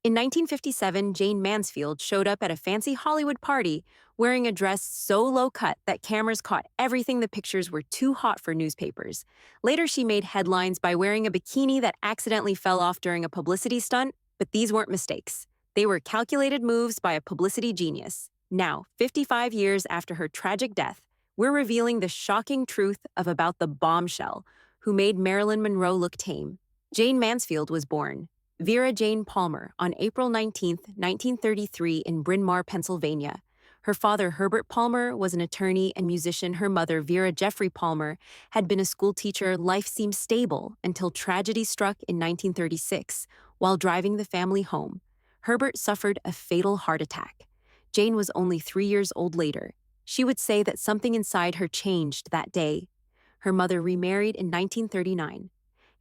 In 1957, Jayne Mansfield showed up at a fancy Hollywood party wearing a dress so low-cut that cameras caught everything the pictures were too hot for newspapers. Later, she made headlines by wearing a bikini that accidentally fell off during a publicity stunt, but these weren't mistakes. They were calculated moves by a publicity genius. Now, 55 years after her tragic death, we're revealing the shocking truth about the bombshell who made Marilyn Monroe look tame. Jayne Mansfield was born Vera Jane Palmer on April 19, 1933 in Bryn Mawr, Pennsylvania. Her father, Herbert Palmer, was an attorney and musician. Her mother, Vera Jeffrey Palmer, had been a schoolteacher. Life seemed stable until tragedy struck in 1936 while driving the family home. Herbert suffered a fatal heart attack. Jayne was only 3 years old later. She would say that something inside her changed that day. Her mother remarried in 1939.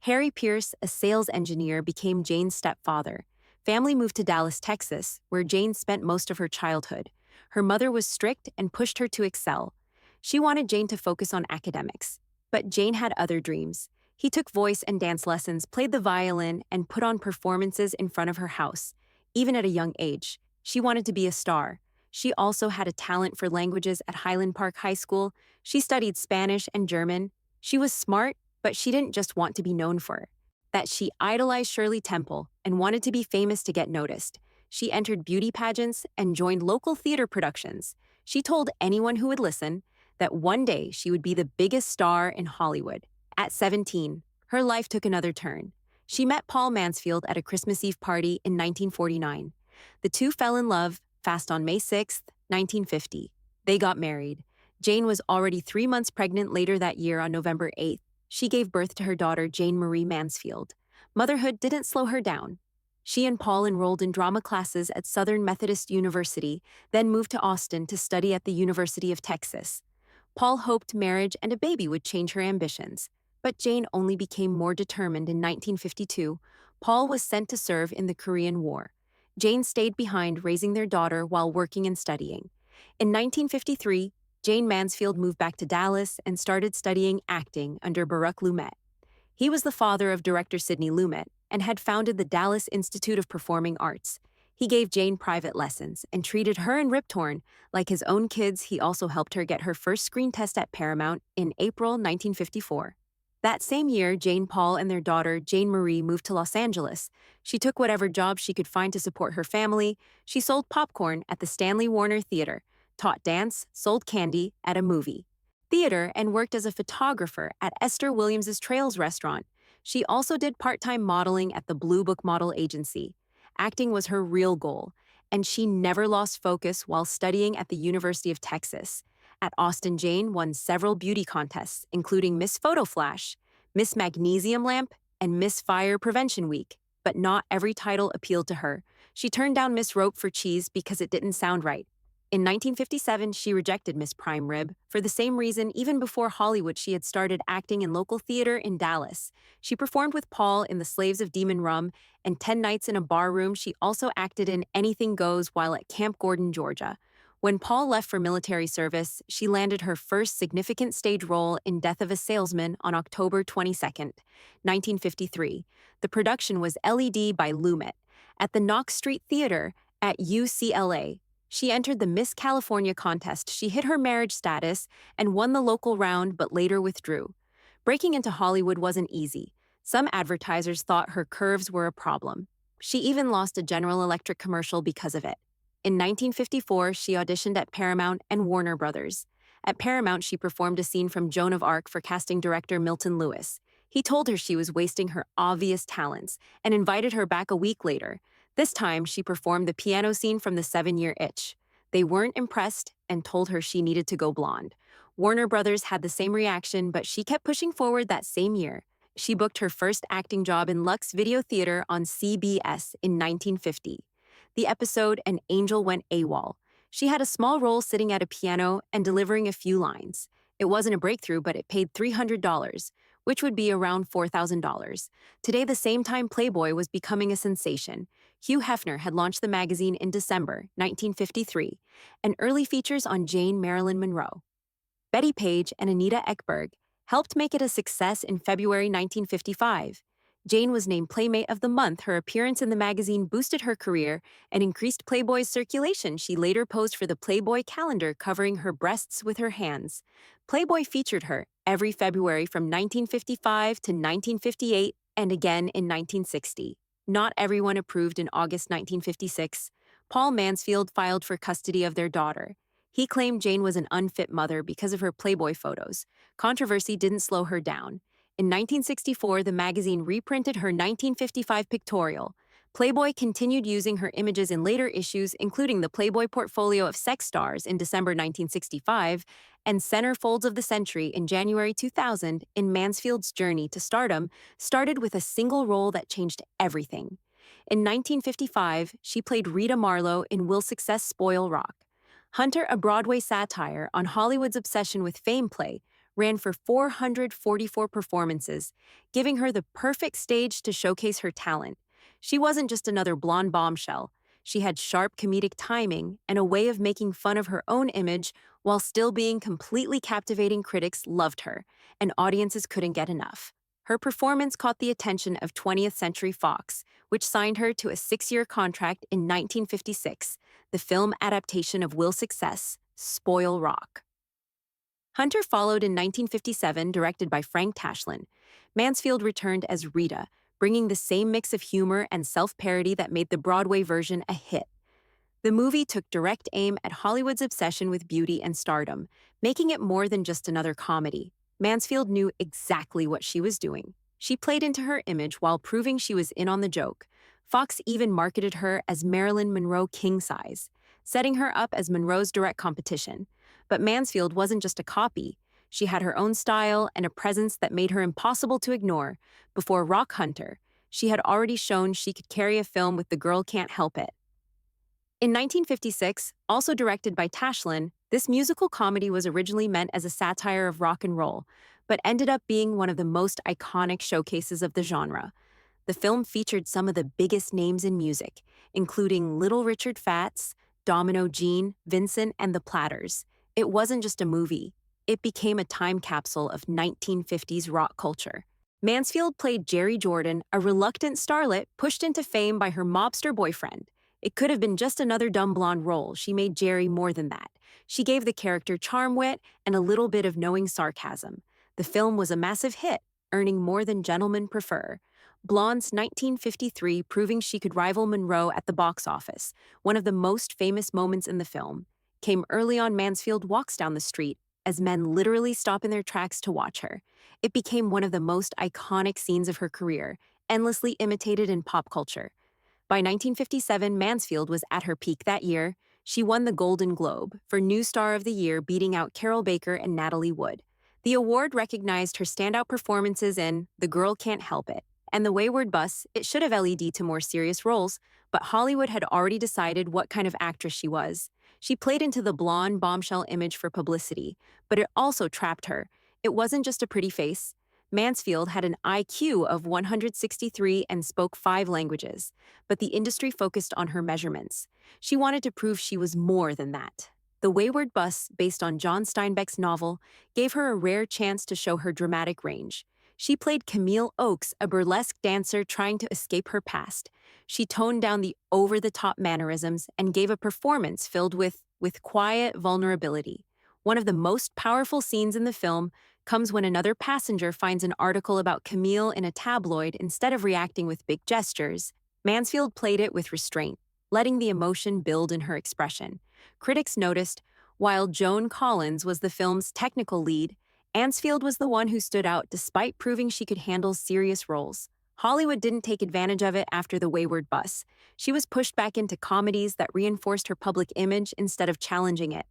Harry Pierce, a sales engineer, became Jayne's stepfather. Family moved to Dallas, Texas, where Jayne spent most of her childhood. Her mother was strict and pushed her to excel. She wanted Jayne to focus on academics. But Jayne had other dreams. He took voice and dance lessons, played the violin, and put on performances in front of her house. Even at a young age, she wanted to be a star. She also had a talent for languages at Highland Park High School. She studied Spanish and German. She was smart, but she didn't just want to be known for it. That she idolized Shirley Temple and wanted to be famous to get noticed. She entered beauty pageants and joined local theater productions. She told anyone who would listen that one day she would be the biggest star in Hollywood. At 17, her life took another turn. She met Paul Mansfield at a Christmas Eve party in 1949. The two fell in love fast on May 6, 1950. They got married. Jayne was already 3 months pregnant later that year on November 8th. She gave birth to her daughter, Jayne Marie Mansfield. Motherhood didn't slow her down. She and Paul enrolled in drama classes at Southern Methodist University, then moved to Austin to study at the University of Texas. Paul hoped marriage and a baby would change her ambitions, but Jayne only became more determined in 1952. Paul was sent to serve in the Korean War. Jayne stayed behind raising their daughter while working and studying. In 1953, Jayne Mansfield moved back to Dallas and started studying acting under Baruch Lumet. He was the father of director Sidney Lumet and had founded the Dallas Institute of Performing Arts. He gave Jayne private lessons and treated her and Rip Torn like his own kids. He also helped her get her first screen test at Paramount in April 1954. That same year, Jayne, Paul, and their daughter, Jayne Marie, moved to Los Angeles. She took whatever job she could find to support her family. She sold popcorn at the Stanley Warner Theater, taught dance, sold candy at a movie theater, and worked as a photographer at Esther Williams's Trails restaurant. She also did part-time modeling at the Blue Book Model Agency. Acting was her real goal, and she never lost focus while studying at the University of Texas. At Austin, Jayne won several beauty contests, including Miss Photo Flash, Miss Magnesium Lamp, and Miss Fire Prevention Week. But not every title appealed to her. She turned down Miss Rope for Cheese because it didn't sound right. In 1957, she rejected Miss Prime Rib. For the same reason, even before Hollywood, she had started acting in local theater in Dallas. She performed with Paul in The Slaves of Demon Rum and 10 Nights in a Bar Room. She also acted in Anything Goes while at Camp Gordon, Georgia. When Paul left for military service, she landed her first significant stage role in Death of a Salesman on October 22, 1953. The production was LED by Lumet. At the Knox Street Theater at UCLA, she entered the Miss California contest. She hit her marriage status and won the local round, but later withdrew. Breaking into Hollywood wasn't easy. Some advertisers thought her curves were a problem. She even lost a General Electric commercial because of it. In 1954, she auditioned at Paramount and Warner Brothers. At Paramount, she performed a scene from Joan of Arc for casting director Milton Lewis. He told her she was wasting her obvious talents and invited her back a week later. This time, she performed the piano scene from The 7-Year Itch. They weren't impressed and told her she needed to go blonde. Warner Brothers had the same reaction, but she kept pushing forward. That same year, she booked her first acting job in Lux Video Theater on CBS in 1950. The episode An Angel Went AWOL. She had a small role sitting at a piano and delivering a few lines. It wasn't a breakthrough, but it paid $300, which would be around $4,000. Today, the same time Playboy was becoming a sensation, Hugh Hefner had launched the magazine in December 1953, and early features on Jayne Marilyn Monroe. Betty Page and Anita Ekberg helped make it a success in February 1955. Jayne was named Playmate of the Month. Her appearance in the magazine boosted her career and increased Playboy's circulation. She later posed for the Playboy calendar, covering her breasts with her hands. Playboy featured her every February from 1955 to 1958 and again in 1960. Not everyone approved. In August 1956, Paul Mansfield filed for custody of their daughter. He claimed Jayne was an unfit mother because of her Playboy photos. Controversy didn't slow her down. In 1964, the magazine reprinted her 1955 pictorial. Playboy continued using her images in later issues, including the Playboy portfolio of sex stars in December 1965 and Centerfolds of the Century in January 2000. In Mansfield's journey to stardom started with a single role that changed everything. In 1955, she played Rita Marlowe in Will Success Spoil Rock? Hunter, a Broadway satire on Hollywood's obsession with fame play, ran for 444 performances, giving her the perfect stage to showcase her talent. She wasn't just another blonde bombshell. She had sharp comedic timing and a way of making fun of her own image while still being completely captivating. Critics loved her, and audiences couldn't get enough. Her performance caught the attention of 20th Century Fox, which signed her to a 6-year contract in 1956, the film adaptation of Will Success, Spoil Rock. Hunter followed in 1957, directed by Frank Tashlin. Mansfield returned as Rita, bringing the same mix of humor and self-parody that made the Broadway version a hit. The movie took direct aim at Hollywood's obsession with beauty and stardom, making it more than just another comedy. Mansfield knew exactly what she was doing. She played into her image while proving she was in on the joke. Fox even marketed her as Marilyn Monroe king size, setting her up as Monroe's direct competition. But Mansfield wasn't just a copy. She had her own style and a presence that made her impossible to ignore. Before Rock Hunter, she had already shown she could carry a film with The Girl Can't Help It. In 1956, also directed by Tashlin, this musical comedy was originally meant as a satire of rock and roll, but ended up being one of the most iconic showcases of the genre. The film featured some of the biggest names in music, including Little Richard Fats, Domino Gene, Vincent, and the Platters. It wasn't just a movie. It became a time capsule of 1950s rock culture. Mansfield played Jerry Jordan, a reluctant starlet pushed into fame by her mobster boyfriend. It could have been just another dumb blonde role. She made Jerry more than that. She gave the character charm, wit, and a little bit of knowing sarcasm. The film was a massive hit, earning more than Gentlemen Prefer. Blonde's 1953, proving she could rival Monroe at the box office. One of the most famous moments in the film came early on. Mansfield walks down the street as men literally stop in their tracks to watch her. It became one of the most iconic scenes of her career, endlessly imitated in pop culture. By 1957, Mansfield was at her peak. That year, she won the Golden Globe for New Star of the Year, beating out Carol Baker and Natalie Wood. The award recognized her standout performances in The Girl Can't Help It and The Wayward Bus. It should have led to more serious roles, but Hollywood had already decided what kind of actress she was. She played into the blonde bombshell image for publicity, but it also trapped her. It wasn't just a pretty face. Mansfield had an IQ of 163 and spoke 5 languages, but the industry focused on her measurements. She wanted to prove she was more than that. The Wayward Bus, based on John Steinbeck's novel, gave her a rare chance to show her dramatic range. She played Camille Oakes, a burlesque dancer trying to escape her past. She toned down the over-the-top mannerisms and gave a performance filled with quiet vulnerability. One of the most powerful scenes in the film comes when another passenger finds an article about Camille in a tabloid. Instead of reacting with big gestures, Mansfield played it with restraint, letting the emotion build in her expression. Critics noticed, while Joan Collins was the film's technical lead, Mansfield was the one who stood out despite proving she could handle serious roles. Hollywood didn't take advantage of it after The Wayward Bus. She was pushed back into comedies that reinforced her public image instead of challenging it.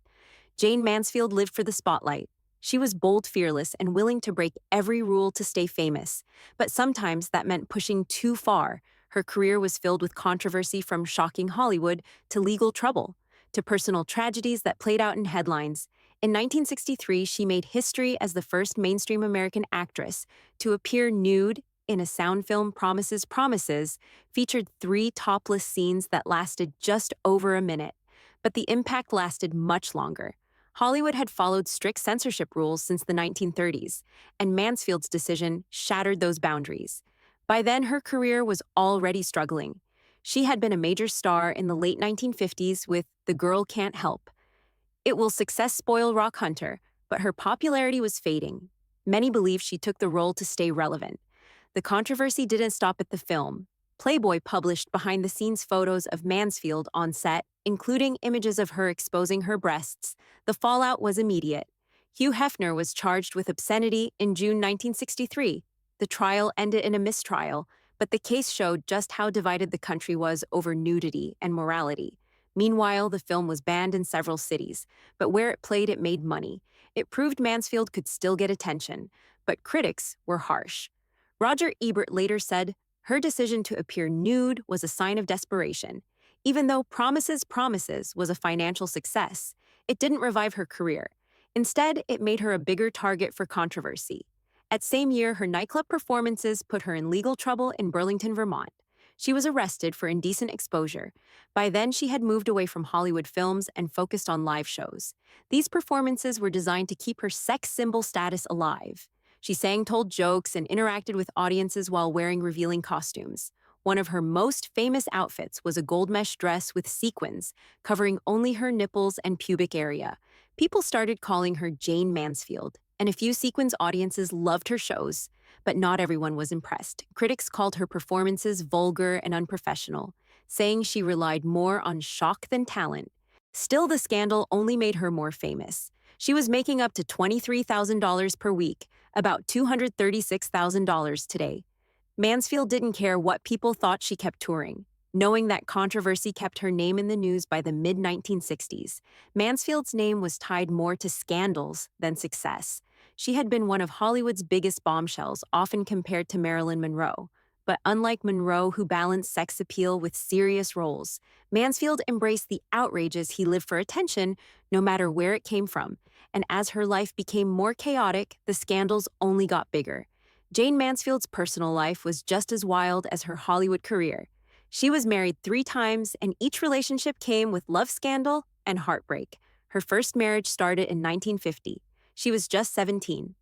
Jayne Mansfield lived for the spotlight. She was bold, fearless, and willing to break every rule to stay famous. But sometimes that meant pushing too far. Her career was filled with controversy, from shocking Hollywood to legal trouble, to personal tragedies that played out in headlines. In 1963, she made history as the first mainstream American actress to appear nude in a sound film. Promises featured 3 topless scenes that lasted just over a minute. But the impact lasted much longer. Hollywood had followed strict censorship rules since the 1930s, and Mansfield's decision shattered those boundaries. By then, her career was already struggling. She had been a major star in the late 1950s with The Girl Can't Help. It will success spoil Rock Hunter, but her popularity was fading. Many believe she took the role to stay relevant. The controversy didn't stop at the film. Playboy published behind-the-scenes photos of Mansfield on set, including images of her exposing her breasts. The fallout was immediate. Hugh Hefner was charged with obscenity in June 1963. The trial ended in a mistrial, but the case showed just how divided the country was over nudity and morality. Meanwhile, the film was banned in several cities, but where it played, it made money. It proved Mansfield could still get attention, but critics were harsh. Roger Ebert later said, her decision to appear nude was a sign of desperation. Even though Promises was a financial success, it didn't revive her career. Instead, it made her a bigger target for controversy. That same year, her nightclub performances put her in legal trouble in Burlington, Vermont. She was arrested for indecent exposure. By then, she had moved away from Hollywood films and focused on live shows. These performances were designed to keep her sex symbol status alive. She sang, told jokes, and interacted with audiences while wearing revealing costumes. One of her most famous outfits was a gold mesh dress with sequins, covering only her nipples and pubic area. People started calling her Jayne Mansfield, and a few sequins audiences loved her shows, but not everyone was impressed. Critics called her performances vulgar and unprofessional, saying she relied more on shock than talent. Still, the scandal only made her more famous. She was making up to $23,000 per week, about $236,000 today. Mansfield didn't care what people thought. She kept touring. Knowing that controversy kept her name in the news by the mid-1960s, Mansfield's name was tied more to scandals than success. She had been one of Hollywood's biggest bombshells, often compared to Marilyn Monroe. But unlike Monroe, who balanced sex appeal with serious roles, Mansfield embraced the outrages. He lived for attention, no matter where it came from. And as her life became more chaotic, the scandals only got bigger. Jayne Mansfield's personal life was just as wild as her Hollywood career. She was married 3 times, and each relationship came with love scandal and heartbreak. Her first marriage started in 1950. She was just 17.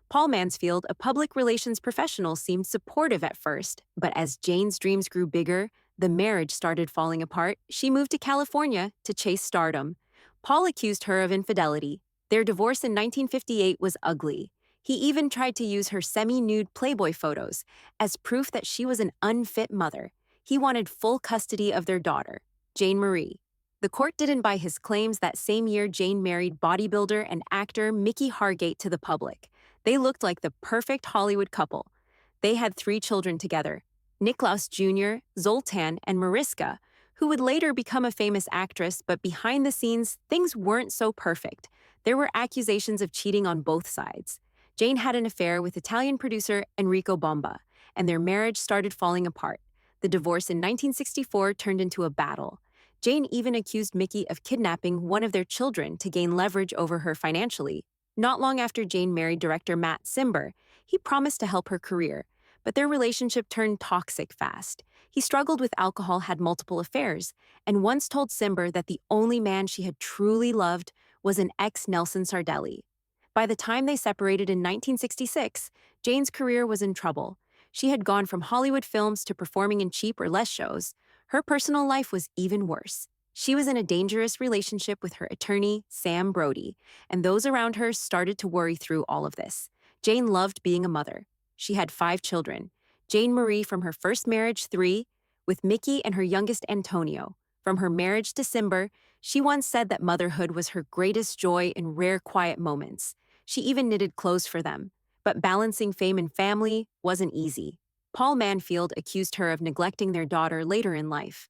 Paul Mansfield, a public relations professional, seemed supportive at first, but as Jayne's dreams grew bigger, the marriage started falling apart. She moved to California to chase stardom. Paul accused her of infidelity. Their divorce in 1958 was ugly. He even tried to use her semi-nude Playboy photos as proof that she was an unfit mother. He wanted full custody of their daughter, Jane Marie. The court didn't buy his claims. That same year, Jayne married bodybuilder and actor Mickey Hargate to the public. They looked like the perfect Hollywood couple. They had 3 children together, Niklaus Jr., Zoltan, and Mariska, who would later become a famous actress, but behind the scenes, things weren't so perfect. There were accusations of cheating on both sides. Jayne had an affair with Italian producer Enrico Bomba, and their marriage started falling apart. The divorce in 1964 turned into a battle. Jayne even accused Mickey of kidnapping one of their children to gain leverage over her financially. Not long after Jayne married director Matt Cimber, he promised to help her career, but their relationship turned toxic fast. He struggled with alcohol, had multiple affairs, and once told Cimber that the only man she had truly loved was an ex-Nelson Sardelli. By the time they separated in 1966, Jayne's career was in trouble. She had gone from Hollywood films to performing in cheap or less shows. Her personal life was even worse. She was in a dangerous relationship with her attorney, Sam Brody, and those around her started to worry through all of this. Jayne loved being a mother. She had 5 children. Jane Marie from her first marriage, 3, with Mickey and her youngest Antonio. From her marriage to Cimber, she once said that motherhood was her greatest joy in rare quiet moments. She even knitted clothes for them. But balancing fame and family wasn't easy. Paul Mansfield accused her of neglecting their daughter later in life.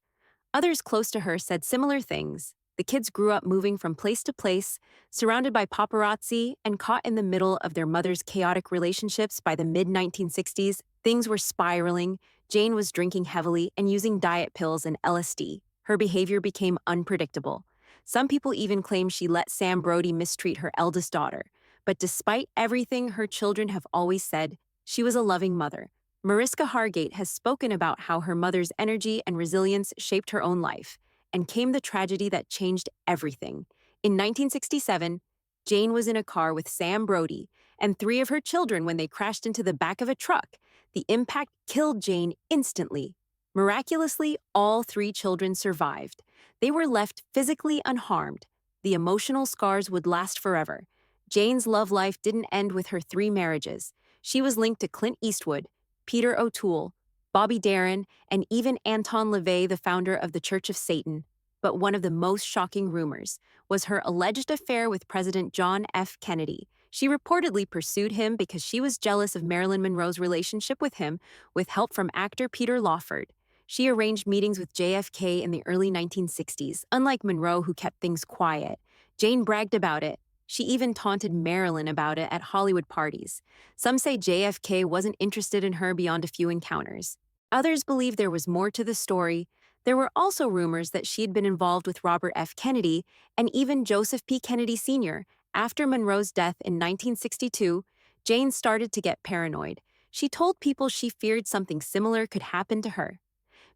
Others close to her said similar things. The kids grew up moving from place to place, surrounded by paparazzi, and caught in the middle of their mother's chaotic relationships. By the mid-1960s, things were spiraling. Jayne was drinking heavily and using diet pills and LSD. Her behavior became unpredictable. Some people even claim she let Sam Brody mistreat her eldest daughter. But despite everything, her children have always said she was a loving mother. Mariska Hargate has spoken about how her mother's energy and resilience shaped her own life, and came the tragedy that changed everything. In 1967, Jayne was in a car with Sam Brody and 3 of her children when they crashed into the back of a truck. The impact killed Jayne instantly. Miraculously, all three children survived. They were left physically unharmed. The emotional scars would last forever. Jayne's love life didn't end with her three marriages. She was linked to Clint Eastwood, Peter O'Toole, Bobby Darin, and even Anton LaVey, the founder of the Church of Satan. But one of the most shocking rumors was her alleged affair with President John F. Kennedy. She reportedly pursued him because she was jealous of Marilyn Monroe's relationship with him, with help from actor Peter Lawford. She arranged meetings with JFK in the early 1960s. Unlike Monroe, who kept things quiet, Jayne bragged about it. She even taunted Marilyn about it at Hollywood parties. Some say JFK wasn't interested in her beyond a few encounters. Others believe there was more to the story. There were also rumors that she had been involved with Robert F. Kennedy and even Joseph P. Kennedy Sr. After Monroe's death in 1962, Jayne started to get paranoid. She told people she feared something similar could happen to her.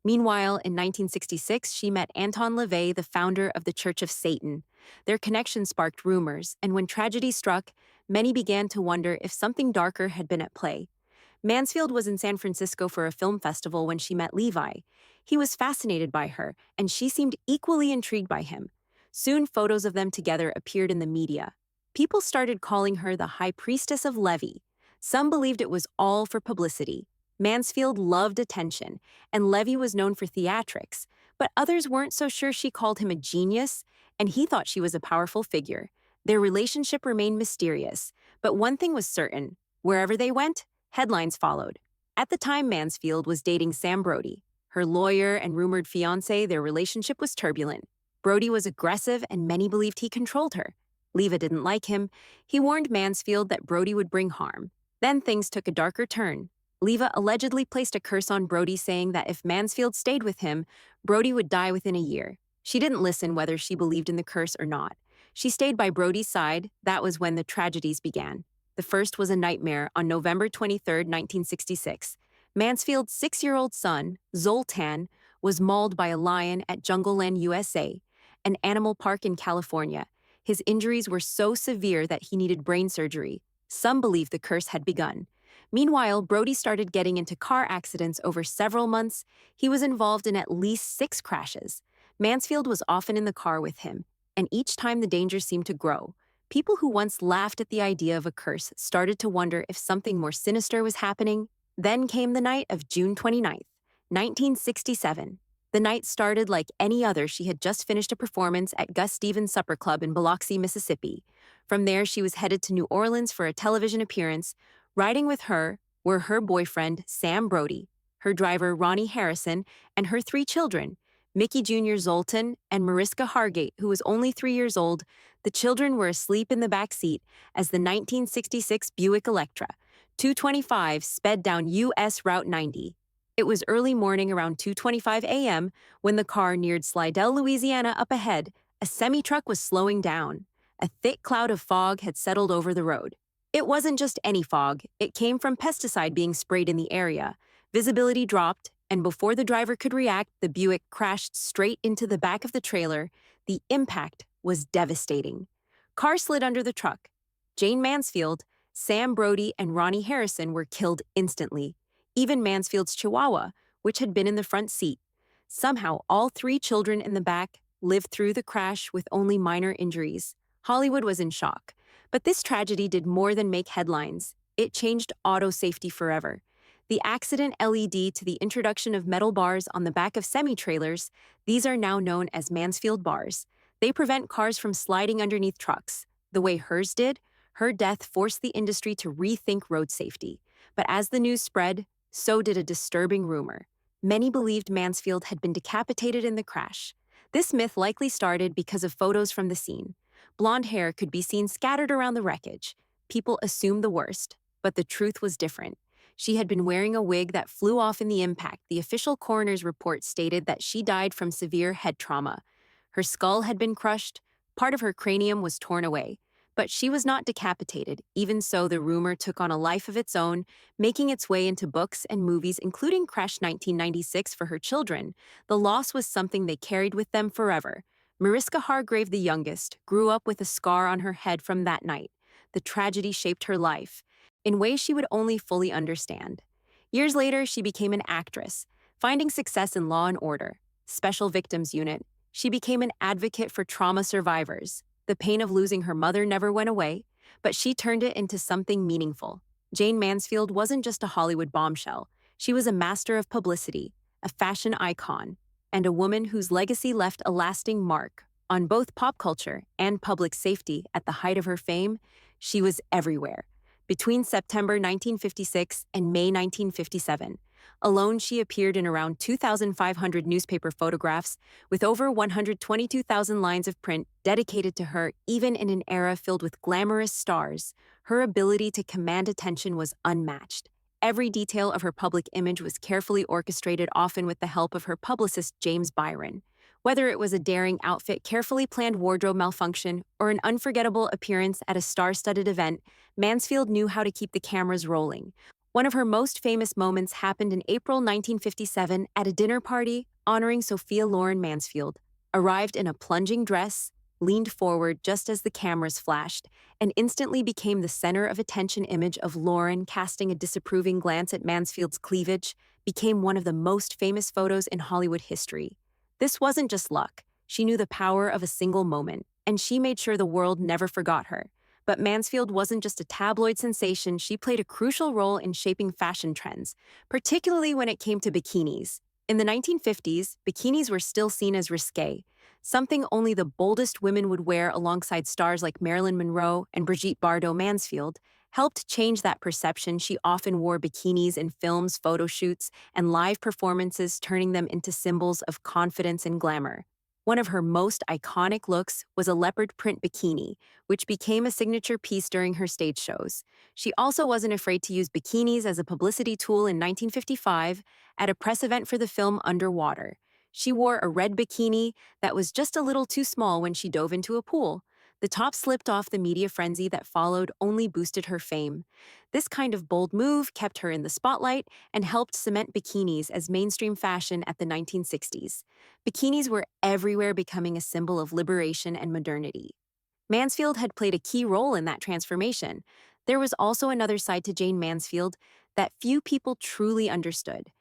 Meanwhile, in 1966, she met Anton LaVey, the founder of the Church of Satan. Their connection sparked rumors, and when tragedy struck, many began to wonder if something darker had been at play. Mansfield was in San Francisco for a film festival when she met Levi. He was fascinated by her, and she seemed equally intrigued by him. Soon, photos of them together appeared in the media. People started calling her the High Priestess of Levy. Some believed it was all for publicity. Mansfield loved attention, and Levy was known for theatrics, but others weren't so sure. She called him a genius, and he thought she was a powerful figure. Their relationship remained mysterious, but one thing was certain: wherever they went, headlines followed. At the time, Mansfield was dating Sam Brody. Her lawyer and rumored fiancé, their relationship was turbulent. Brody was aggressive, and many believed he controlled her. Leva didn't like him. He warned Mansfield that Brody would bring harm. Then things took a darker turn. Leva allegedly placed a curse on Brody, saying that if Mansfield stayed with him, Brody would die within a year. She didn't listen whether she believed in the curse or not. She stayed by Brody's side. That was when the tragedies began. The first was a nightmare on November 23, 1966. Mansfield's 6-year-old son, Zoltan, was mauled by a lion at Jungleland, USA, an animal park in California. His injuries were so severe that he needed brain surgery. Some believe the curse had begun. Meanwhile, Brody started getting into car accidents over several months. He was involved in at least 6 crashes. Mansfield was often in the car with him, and each time the danger seemed to grow. People who once laughed at the idea of a curse started to wonder if something more sinister was happening. Then came the night of June 29th, 1967. The night started like any other. She had just finished a performance at Gus Stevens' Supper Club in Biloxi, Mississippi. From there, she was headed to New Orleans for a television appearance. Riding with her were her boyfriend, Sam Brody, her driver, Ronnie Harrison, and her 3 children, Mickey Jr. Zoltan and Mariska Hargate, who was only 3 years old. The children were asleep in the back seat as the 1966 Buick Electra 225 sped down U.S. Route 90. It was early morning around 2:25 a.m. when the car neared Slidell, Louisiana. Up ahead, a semi-truck was slowing down. A thick cloud of fog had settled over the road. It wasn't just any fog. It came from pesticide being sprayed in the area. Visibility dropped, and before the driver could react, the Buick crashed straight into the back of the trailer. The impact was devastating. Car slid under the truck. Jayne Mansfield, Sam Brody, and Ronnie Harrison were killed instantly. Even Mansfield's Chihuahua, which had been in the front seat. Somehow, all 3 children in the back lived through the crash with only minor injuries. Hollywood was in shock. But this tragedy did more than make headlines. It changed auto safety forever. The accident led to the introduction of metal bars on the back of semi-trailers. These are now known as Mansfield bars. They prevent cars from sliding underneath trucks. The way hers did, her death forced the industry to rethink road safety. But as the news spread, so did a disturbing rumor. Many believed Mansfield had been decapitated in the crash. This myth likely started because of photos from the scene. Blonde hair could be seen scattered around the wreckage. People assumed the worst, but the truth was different. She had been wearing a wig that flew off in the impact. The official coroner's report stated that she died from severe head trauma. Her skull had been crushed, part of her cranium was torn away. But she was not decapitated. Even so, the rumor took on a life of its own, making its way into books and movies, including Crash 1996 for her children. The loss was something they carried with them forever. Mariska Hargate, the youngest, grew up with a scar on her head from that night. The tragedy shaped her life in ways she would only fully understand. Years later, she became an actress, finding success in Law and Order, Special Victims Unit. She became an advocate for trauma survivors. The pain of losing her mother never went away, but she turned it into something meaningful. Jayne Mansfield wasn't just a Hollywood bombshell. She was a master of publicity, a fashion icon, and a woman whose legacy left a lasting mark on both pop culture and public safety. At the height of her fame, she was everywhere. Between September 1956 and May 1957, alone she appeared in around 2,500 newspaper photographs with over 122,000 lines of print dedicated to her. Even in an era filled with glamorous stars, her ability to command attention was unmatched. Every detail of her public image was carefully orchestrated, often with the help of her publicist James Byron. Whether it was a daring outfit, carefully planned wardrobe malfunction, or an unforgettable appearance at a star-studded event, Mansfield knew how to keep the cameras rolling. One of her most famous moments happened in April 1957 at a dinner party honoring Sophia Loren Mansfield. Arrived in a plunging dress, leaned forward just as the cameras flashed, and instantly became the center of attention. Image of Loren casting a disapproving glance at Mansfield's cleavage became one of the most famous photos in Hollywood history. This wasn't just luck. She knew the power of a single moment, and she made sure the world never forgot her. But Mansfield wasn't just a tabloid sensation. She played a crucial role in shaping fashion trends, particularly when it came to bikinis. In the 1950s, bikinis were still seen as risque, something only the boldest women would wear. Alongside stars like Marilyn Monroe and Brigitte Bardot, Mansfield helped change that perception. She often wore bikinis in films, photo shoots, and live performances, turning them into symbols of confidence and glamour. One of her most iconic looks was a leopard print bikini, which became a signature piece during her stage shows. She also wasn't afraid to use bikinis as a publicity tool. In 1955, at a press event for the film Underwater, she wore a red bikini that was just a little too small when she dove into a pool. The top slipped off. The media frenzy that followed only boosted her fame. This kind of bold move kept her in the spotlight and helped cement bikinis as mainstream fashion at the 1960s. Bikinis were everywhere, becoming a symbol of liberation and modernity. Mansfield had played a key role in that transformation. There was also another side to Jayne Mansfield that few people truly understood.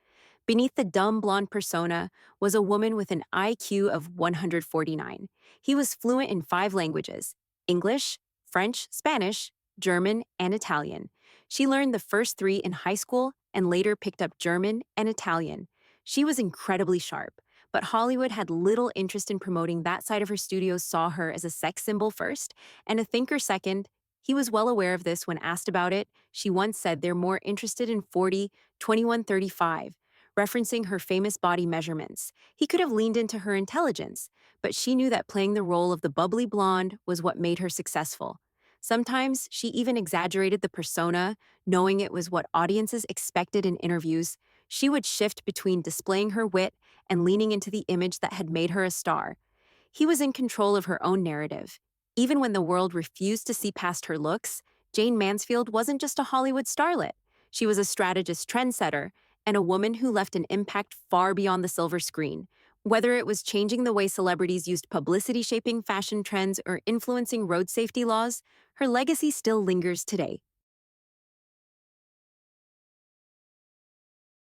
Beneath the dumb blonde persona was a woman with an IQ of 149. He was fluent in 5 languages: English, French, Spanish, German, and Italian. She learned the first 3 in high school and later picked up German and Italian. She was incredibly sharp, but Hollywood had little interest in promoting that side of her. Studios saw her as a sex symbol first and a thinker second. He was well aware of this. When asked about it, she once said they're more interested in 40, 21, 35. Referencing her famous body measurements. He could have leaned into her intelligence, but she knew that playing the role of the bubbly blonde was what made her successful. Sometimes she even exaggerated the persona, knowing it was what audiences expected. In interviews, she would shift between displaying her wit and leaning into the image that had made her a star. He was in control of her own narrative. Even when the world refused to see past her looks, Jayne Mansfield wasn't just a Hollywood starlet. She was a strategist, trendsetter, and a woman who left an impact far beyond the silver screen. Whether it was changing the way celebrities used publicity, shaping fashion trends, or influencing road safety laws, her legacy still lingers today.